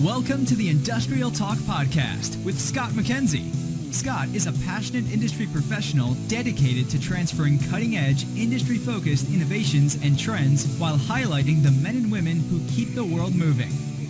Welcome to the Industrial Talk Podcast with Scott McKenzie. Scott is a passionate industry professional dedicated to transferring cutting-edge, industry-focused innovations and trends while highlighting the men and women who keep the world moving.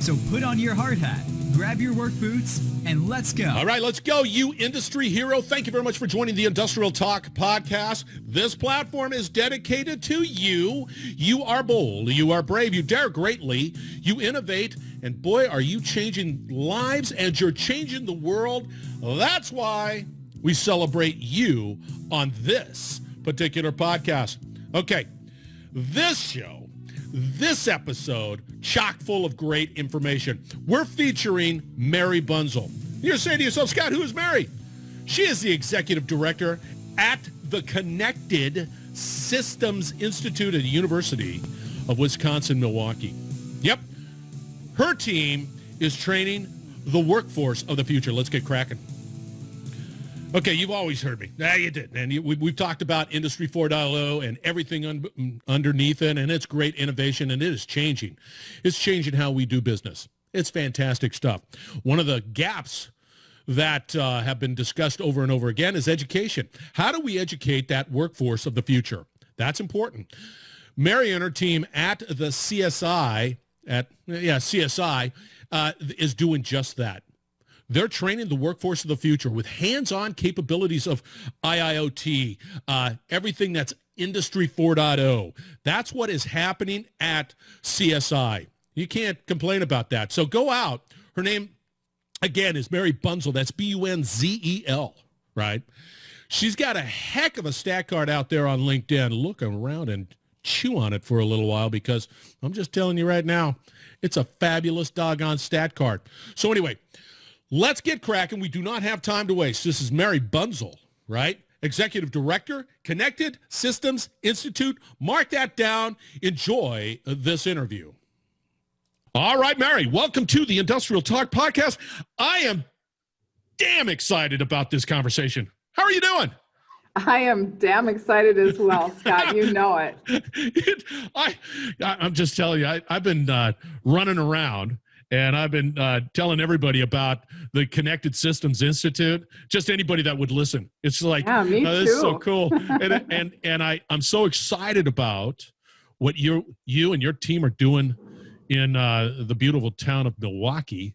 So put on your hard hat, grab your work boots, and let's go. All right, let's go, you industry hero. Thank you very much for joining the Industrial Talk Podcast. This platform is dedicated to you. You are bold. You are brave. You dare greatly. You innovate. And boy, are you changing lives and you're changing the world. That's why we celebrate you on this particular podcast. Okay, this show, this episode, chock full of great information. We're featuring Mary Bunzel. You're saying to yourself, Scott, who is Mary? She is the executive director at the Connected Systems Institute at the University of Wisconsin-Milwaukee. Yep. Her team is training the workforce of the future. Let's get cracking. Okay, you've always heard me. You did. And we've talked about Industry 4.0 and everything underneath it, and it's great innovation, and it is changing. It's changing how we do business. It's fantastic stuff. One of the gaps that have been discussed over and over again is education. How do we educate that workforce of the future? That's important. Mary and her team at the CSI, is doing just that. They're training the workforce of the future with hands-on capabilities of IIoT, everything that's Industry 4.0. That's what is happening at CSI. You can't complain about that. So go out. Her name, again, is Mary Bunzel. That's Bunzel, right? She's got a heck of a stat card out there on LinkedIn. Look around and chew on it for a little while, because I'm just telling you right now, it's a fabulous doggone stat card. So anyway, let's get cracking. We do not have time to waste. This is Mary Bunzel, right? Executive Director, Connected Systems Institute. Mark that down. Enjoy this interview. All right, Mary, welcome to the Industrial Talk Podcast. I am damn excited about this conversation. How are you doing? I am damn excited as well, Scott. You know it. I'm just telling you, I've been running around, and I've been telling everybody about the Connected Systems Institute. Just anybody that would listen. It's like, yeah, me too. This is so cool. and I'm so excited about what you and your team are doing in the beautiful town of Milwaukee,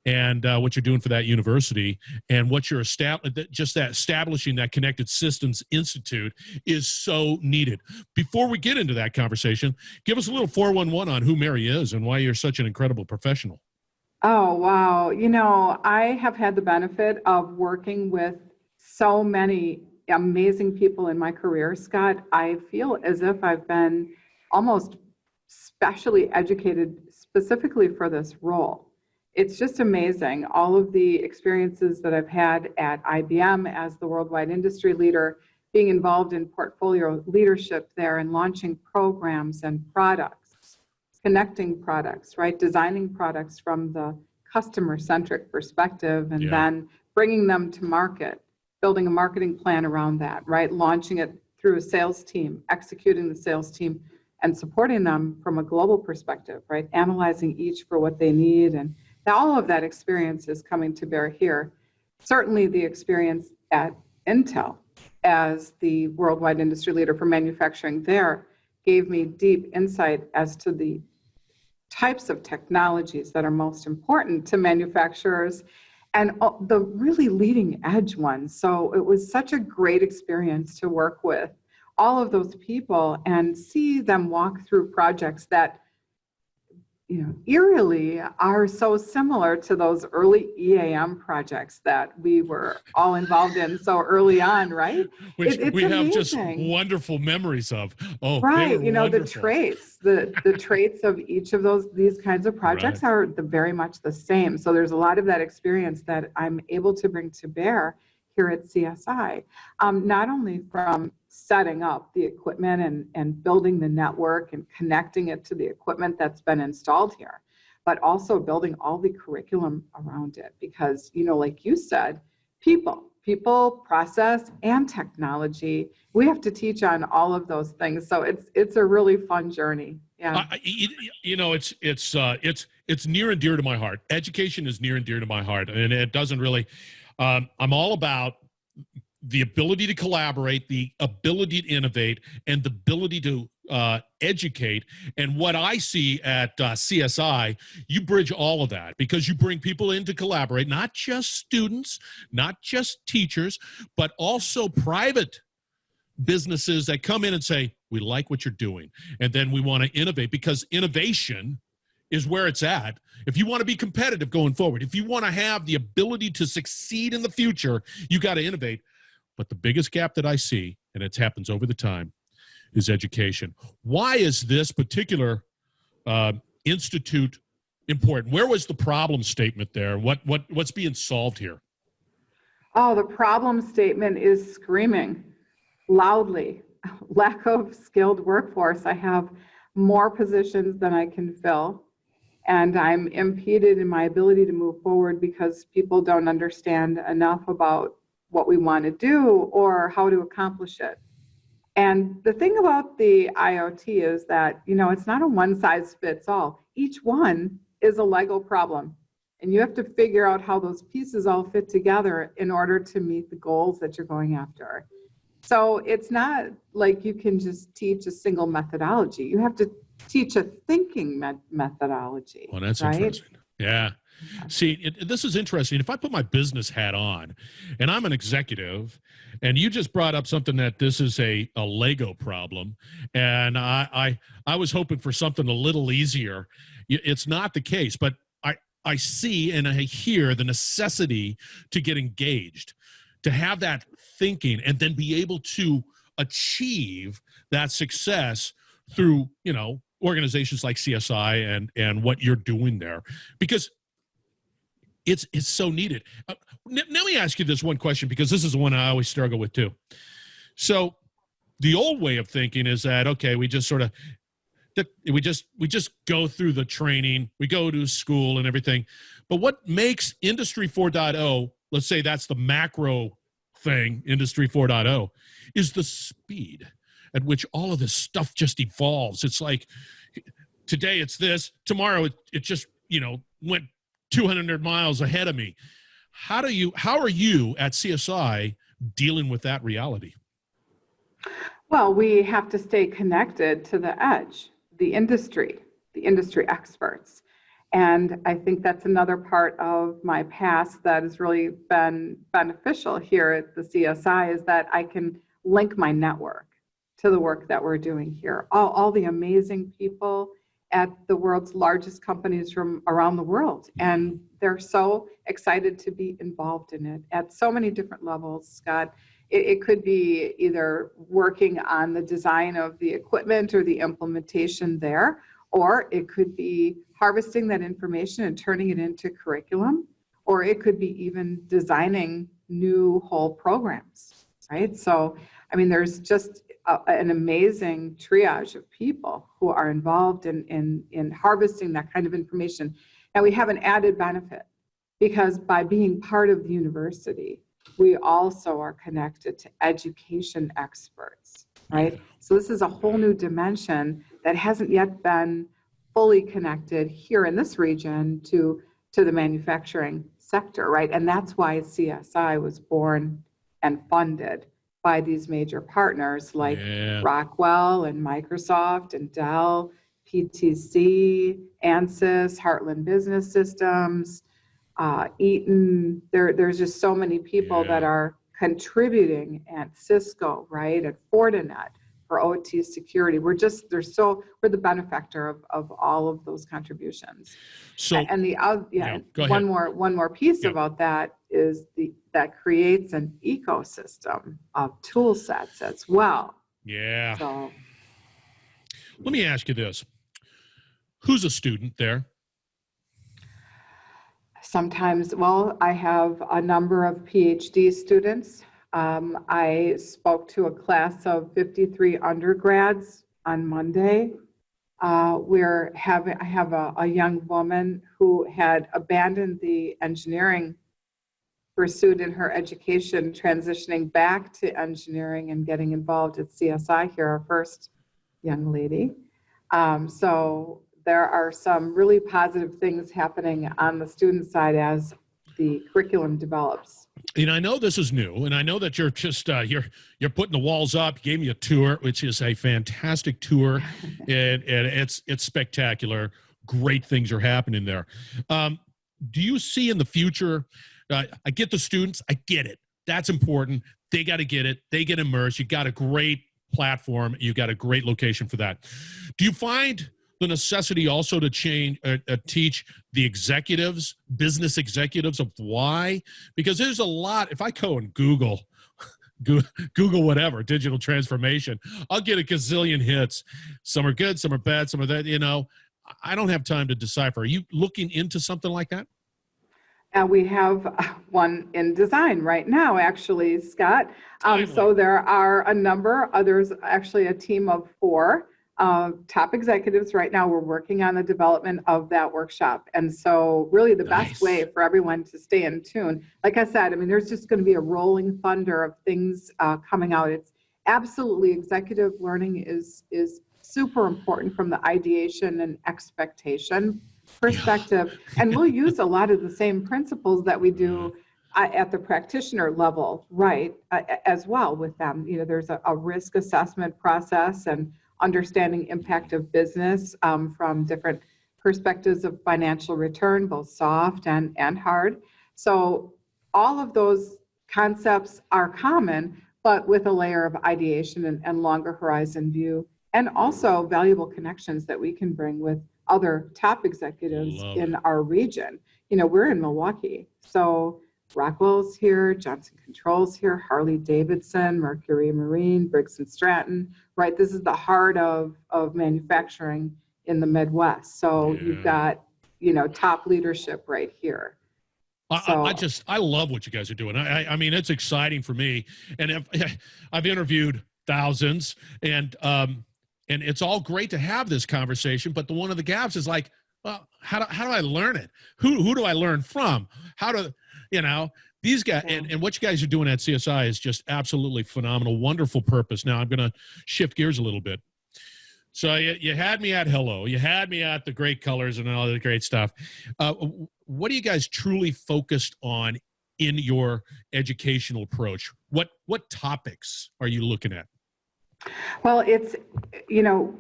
and what you're doing for that university, and what you're establishing that Connected Systems Institute is so needed. Before we get into that conversation, give us a little 411 on who Mary is and why you're such an incredible professional. Oh, wow. You know, I have had the benefit of working with so many amazing people in my career, Scott. I feel as if I've been almost specially educated specifically for this role. It's just amazing, all of the experiences that I've had at IBM as the worldwide industry leader, being involved in portfolio leadership there and launching programs and products, connecting products, right? Designing products from the customer-centric perspective, and then bringing them to market, building a marketing plan around that, right? Launching it through a sales team, executing the sales team, and supporting them from a global perspective, right? Analyzing each for what they need, and all of that experience is coming to bear here. Certainly the experience at Intel as the worldwide industry leader for manufacturing there gave me deep insight as to the types of technologies that are most important to manufacturers and the really leading edge ones. So it was such a great experience to work with all of those people and see them walk through projects that, you know, eerily are so similar to those early EAM projects that we were all involved in so early on, right? Which it's we have amazing. just wonderful memories of. Oh, right. You know, wonderful. the traits of each of these kinds of projects are very much the same. So there's a lot of that experience that I'm able to bring to bear here at CSI, not only from setting up the equipment and building the network and connecting it to the equipment that's been installed here, but also building all the curriculum around it. Because, you know, like you said, people, process, and technology, we have to teach on all of those things. So it's a really fun journey Yeah. It's near and dear to my heart. Education is near and dear to my heart, and it doesn't really. I'm all about the ability to collaborate, the ability to innovate, and the ability to educate. And what I see at CSI, you bridge all of that because you bring people in to collaborate, not just students, not just teachers, but also private businesses that come in and say, we like what you're doing. And then we want to innovate because innovation is where it's at. If you want to be competitive going forward, if you want to have the ability to succeed in the future, you got to innovate. But the biggest gap that I see, and it happens over the time, is education. Why is this particular institute important? Where was the problem statement there? What's being solved here? Oh, the problem statement is screaming loudly. Lack of skilled workforce. I have more positions than I can fill, and I'm impeded in my ability to move forward because people don't understand enough about what we want to do or how to accomplish it. And the thing about the IoT is that, it's not a one size fits all. Each one is a Lego problem. And you have to figure out how those pieces all fit together in order to meet the goals that you're going after. So it's not like you can just teach a single methodology. You have to teach a thinking methodology. Well, that's right? interesting. Yeah. See, this is interesting. If I put my business hat on and I'm an executive and you just brought up something that this is a Lego problem and I was hoping for something a little easier. It's not the case, but I see and I hear the necessity to get engaged, to have that thinking and then be able to achieve that success through, organizations like CSI and what you're doing there, because it's so needed. Let me ask you this one question, because this is the one I always struggle with too. So the old way of thinking is that, okay, we just go through the training, we go to school and everything. But what makes Industry 4.0, let's say that's the macro thing, Industry 4.0, is the speed at which all of this stuff just evolves. It's like today it's this, tomorrow it just, went 200 miles ahead of me. How are you at CSI dealing with that reality? Well, we have to stay connected to the edge, the industry experts. And I think that's another part of my past that has really been beneficial here at the CSI, is that I can link my network to the work that we're doing here. All the amazing people at the world's largest companies from around the world. And they're so excited to be involved in it at so many different levels, Scott. It could be either working on the design of the equipment or the implementation there, or it could be harvesting that information and turning it into curriculum, or it could be even designing new whole programs, right? So, there's just an amazing triage of people who are involved in harvesting that kind of information. And we have an added benefit, because by being part of the university, we also are connected to education experts, right? So this is a whole new dimension that hasn't yet been fully connected here in this region to the manufacturing sector, right? And that's why CSI was born and funded by these major partners like Rockwell and Microsoft and Dell, PTC, ANSYS, Heartland Business Systems, Eaton. There's just so many people that are contributing at Cisco, right, at Fortinet for OT security. We're the benefactor of all of those contributions. So, and the other, one more piece about that is that creates an ecosystem of tool sets as well. Yeah. So, let me ask you this: who's a student there? Sometimes, I have a number of PhD students. I spoke to a class of 53 undergrads on Monday. I have a young woman who had abandoned the engineering pursuit in her education, transitioning back to engineering and getting involved at CSI here, our first young lady. So there are some really positive things happening on the student side as the curriculum develops. And I know this is new, and I know that you're just you're putting the walls up. You gave me a tour, which is a fantastic tour, and it's spectacular. Great things are happening there. Do you see in the future? I get the students. I get it. That's important. They got to get it. They get immersed. You got a great platform. You got a great location for that. Do you find the necessity also to teach the executives, business executives, of why? Because there's a lot. If I go and Google whatever, digital transformation, I'll get a gazillion hits. Some are good, some are bad, some are that, I don't have time to decipher. Are you looking into something like that? And we have one in design right now, actually, Scott. So there are a number, there's actually a team of 4 top executives right now. We're working on the development of that workshop. And so really the best way for everyone to stay in tune, like I said, I mean, there's just going to be a rolling thunder of things coming out. It's absolutely, executive learning is super important from the ideation and expectation perspective. And we'll use a lot of the same principles that we do at the practitioner level, right, as well with them. There's a risk assessment process and understanding impact of business from different perspectives of financial return, both soft and hard. So all of those concepts are common, but with a layer of ideation and longer horizon view, and also valuable connections that we can bring with other top executives in our region. We're in Milwaukee, so Rockwell's here, Johnson Controls here, Harley Davidson, Mercury Marine, Briggs & Stratton, right? This is the heart of manufacturing in the Midwest. So you've got, top leadership right here. I love what you guys are doing. I mean, it's exciting for me. And I've interviewed thousands, and it's all great to have this conversation. But one of the gaps is like, well, how do I learn it? Who do I learn from? These guys, and what you guys are doing at CSI is just absolutely phenomenal, wonderful purpose. Now I'm going to shift gears a little bit. So you had me at hello, you had me at the great colors and all the great stuff. What are you guys truly focused on in your educational approach? What topics are you looking at? Well, it's, you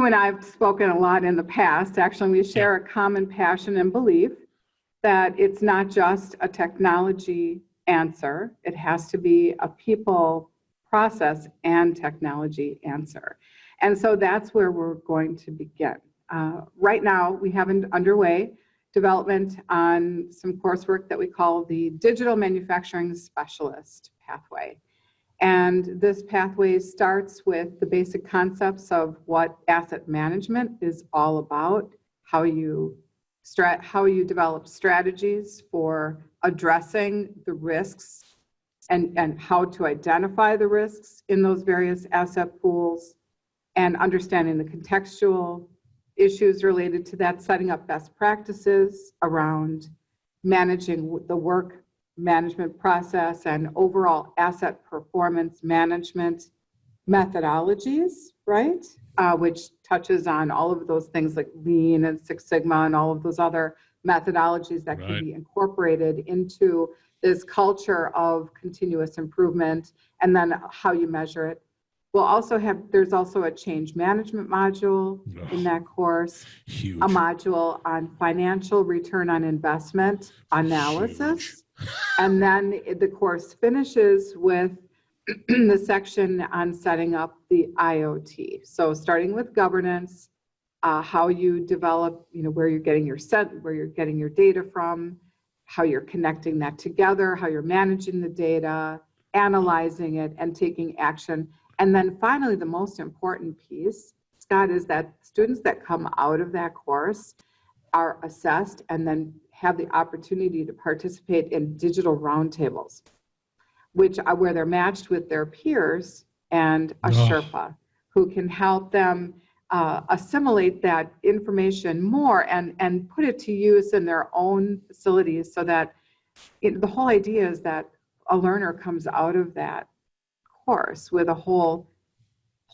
and I have spoken a lot in the past. Actually, we share a common passion and belief that it's not just a technology answer. It has to be a people, process, and technology answer. And so that's where we're going to begin. Right now, we have an underway development on some coursework that we call the Digital Manufacturing Specialist pathway. And this pathway starts with the basic concepts of what asset management is all about, how you develop strategies for addressing the risks and how to identify the risks in those various asset pools, and understanding the contextual issues related to that, setting up best practices around managing the work management process and overall asset performance management methodologies, right? Which touches on all of those things like Lean and Six Sigma and all of those other methodologies that can be incorporated into this culture of continuous improvement, and then how you measure it. There's also a change management module in that course, Huge. a module on financial return on investment analysis. And then the course finishes with the section on setting up the IoT. So starting with governance, how you develop, where you're getting your data from, how you're connecting that together, how you're managing the data, analyzing it, and taking action. And then finally, the most important piece, Scott, is that students that come out of that course are assessed and then have the opportunity to participate in digital roundtables, where they're matched with their peers and a Sherpa who can help them assimilate that information more and put it to use in their own facilities, so that the whole idea is that a learner comes out of that course with a whole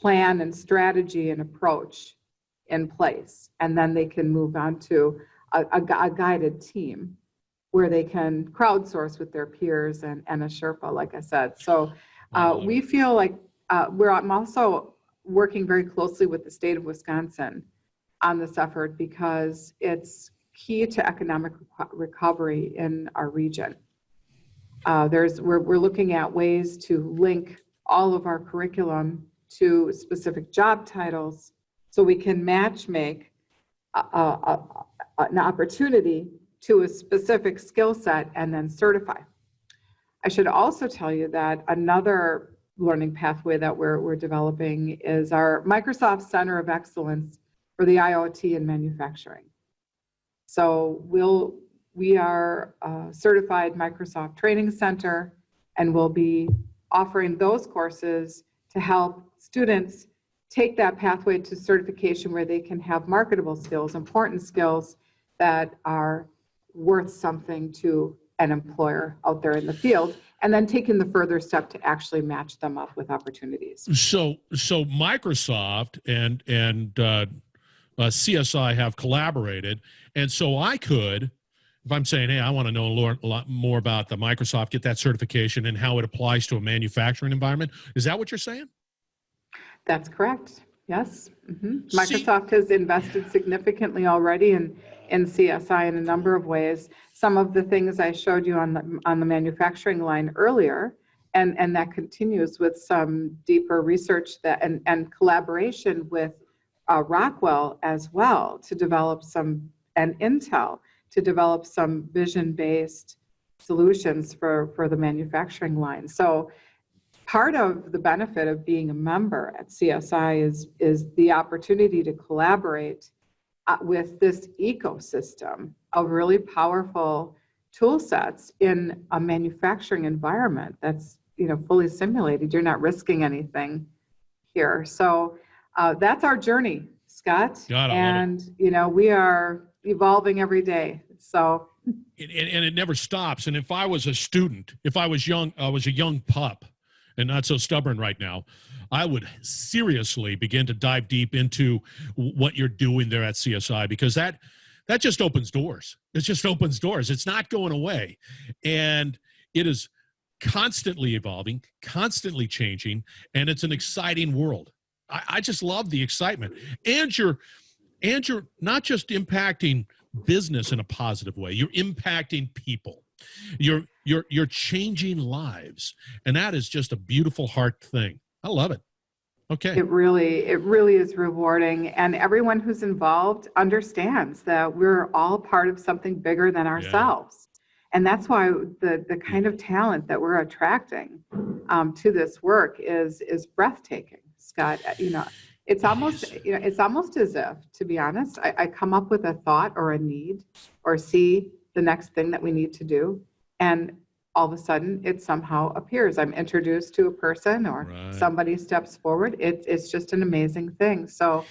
plan and strategy and approach in place. And then they can move on to a guided team where they can crowdsource with their peers and a Sherpa, like I said. So we feel like I'm also working very closely with the state of Wisconsin on this effort because it's key to economic recovery in our region. We're looking at ways to link all of our curriculum to specific job titles so we can make an opportunity to a specific skill set and then certify. I should also tell you that another learning pathway that we're developing is our Microsoft Center of Excellence for the IoT in manufacturing. So we are a certified Microsoft training center, and we'll be offering those courses to help students take that pathway to certification where they can have marketable skills, important skills that are worth something to an employer out there in the field, and then taking the further step to actually match them up with opportunities. So Microsoft and CSI have collaborated, and so I could, if I'm saying, hey, I want to know a lot more about the Microsoft, get that certification and how it applies to a manufacturing environment. Is that what you're saying? That's correct. Yes. Mm-hmm. Microsoft has invested significantly already in CSI in a number of ways. Some of the things I showed you on the manufacturing line earlier, and that continues with some deeper research and collaboration with Rockwell as well to develop and Intel to develop some vision-based solutions for the manufacturing line. So part of the benefit of being a member at CSI is the opportunity to collaborate with this ecosystem of really powerful tool sets in a manufacturing environment that's fully simulated. You're not risking anything here. So that's our journey, Scott. And we are evolving every day. So and it never stops. And if I was a student, if I was young, I was a young pup and not so stubborn right now, I would seriously begin to dive deep into what you're doing there at CSI, because that just opens doors. It just opens doors. It's not going away. And it is constantly evolving, constantly changing, and it's an exciting world. I just love the excitement. And you're not just impacting business in a positive way. You're impacting people. You're changing lives, and that is just a beautiful heart thing. I love it. Okay. It really is rewarding, and everyone who's involved understands that we're all part of something bigger than ourselves. Yeah. And that's why the kind of talent that we're attracting to this work is breathtaking, Scott. It's almost as if, to be honest, I come up with a thought or a need or see the next thing that we need to do, and all of a sudden it somehow appears. I'm introduced to a person or somebody steps forward. It's just an amazing thing. So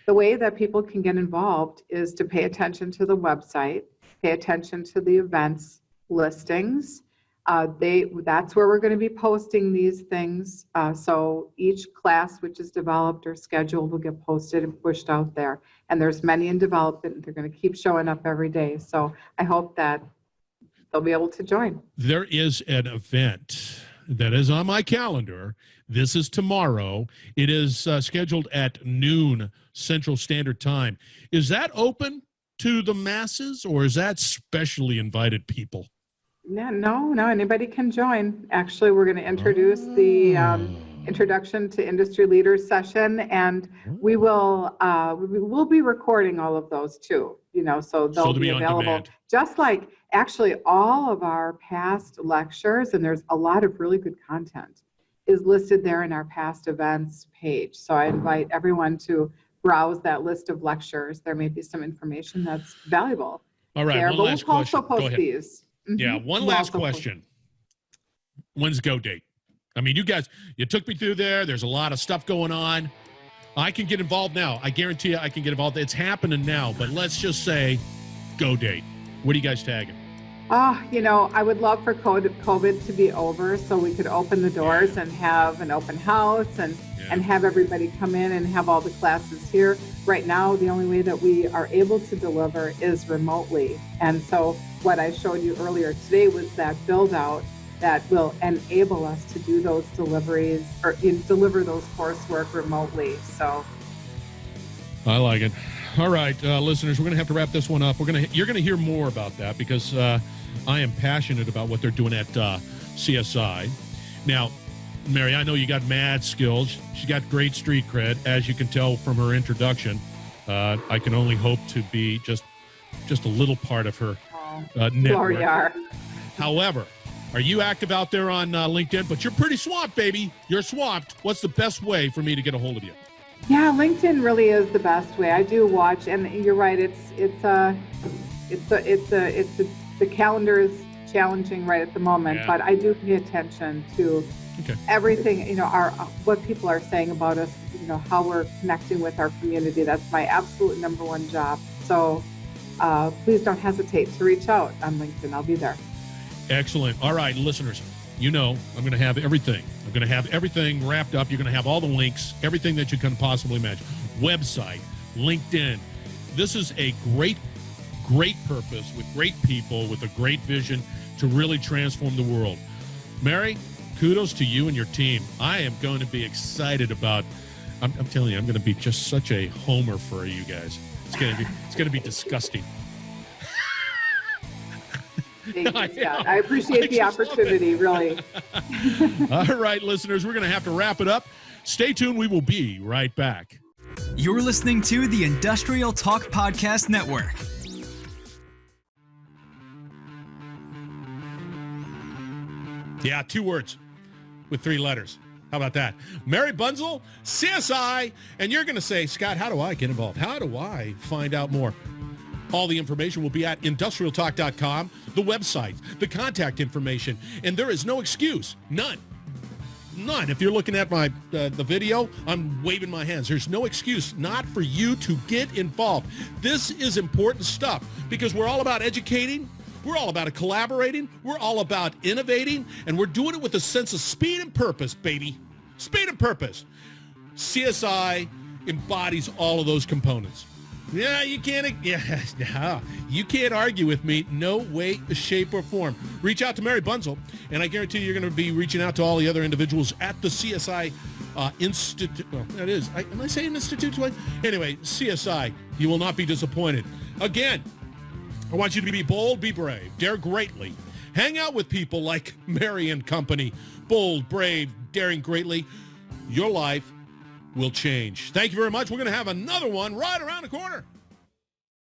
the way that people can get involved is to pay attention to the website, pay attention to the events listings. That's where we're going to be posting these things. So each class which is developed or scheduled will get posted and pushed out there. And there's many in development. They're going to keep showing up every day. So I hope that they'll be able to join. There is an event that is on my calendar. This is tomorrow. It is scheduled at noon Central Standard Time. Is that open to the masses, or is that specially invited people? No, anybody can join. Actually, we're going to introduce the Introduction to Industry Leaders session, and we will be recording all of those too, so they'll be available. Just like actually all of our past lectures, and there's a lot of really good content, is listed there in our past events page. So I invite everyone to browse that list of lectures. There may be some information that's valuable. All right, there, one last question. Also post these. Mm-hmm. Yeah, one last question. When's go date? I mean, you took me through there. There's a lot of stuff going on. I can get involved now. I guarantee you I can get involved. It's happening now, but let's just say go date. What are you guys tagging? I would love for COVID to be over so we could open the doors and have an open house and have everybody come in and have all the classes here. Right now, the only way that we are able to deliver is remotely. And so what I showed you earlier today was that build out that will enable us to do those deliveries or deliver those coursework remotely. So I like it. All right, listeners, we're going to have to wrap this one up. You're going to hear more about that because I am passionate about what they're doing at CSI. Now, Mary, I know you got mad skills. She's got great street cred, as you can tell from her introduction. I can only hope to be just a little part of her network. We are. However, are you active out there on LinkedIn? But you're pretty swamped, baby. You're swamped. What's the best way for me to get a hold of you? Yeah, LinkedIn really is the best way. I do watch, and you're right. The calendar is challenging right at the moment, but I do pay attention to everything. What people are saying about us. How we're connecting with our community. That's my absolute number one job. So please don't hesitate to reach out on LinkedIn. I'll be there. Excellent. All right, listeners. I'm going to have everything. I'm going to have everything wrapped up. You're going to have all the links, everything that you can possibly imagine. Website, LinkedIn. This is a great purpose with great people with a great vision to really transform the world. Mary, kudos to you and your team. I am going to be excited about, I'm telling you, I'm going to be just such a homer for you guys. It's going to be disgusting. Thank you, Scott. I appreciate the opportunity, really. All right, listeners, we're going to have to wrap it up. Stay tuned. We will be right back. You're listening to the Industrial Talk Podcast Network. Yeah, 2 words with 3 letters. How about that? Mary Bunzel, CSI, and you're going to say, Scott, how do I get involved? How do I find out more? All the information will be at industrialtalk.com, the website, the contact information, and there is no excuse, none. If you're looking at my the video, I'm waving my hands. There's no excuse not for you to get involved. This is important stuff because we're all about educating. We're all about collaborating. We're all about innovating, and we're doing it with a sense of speed and purpose, baby. Speed and purpose. CSI embodies all of those components. Yeah, you can't argue with me. No way, shape, or form. Reach out to Mary Bunzel, and I guarantee you're going to be reaching out to all the other individuals at the CSI Institute. Well, that is. Am I saying institute? Anyway, CSI. You will not be disappointed. Again, I want you to be bold, be brave, dare greatly. Hang out with people like Mary and company. Bold, brave, daring greatly. Your life will change. Thank you very much. We're going to have another one right around the corner.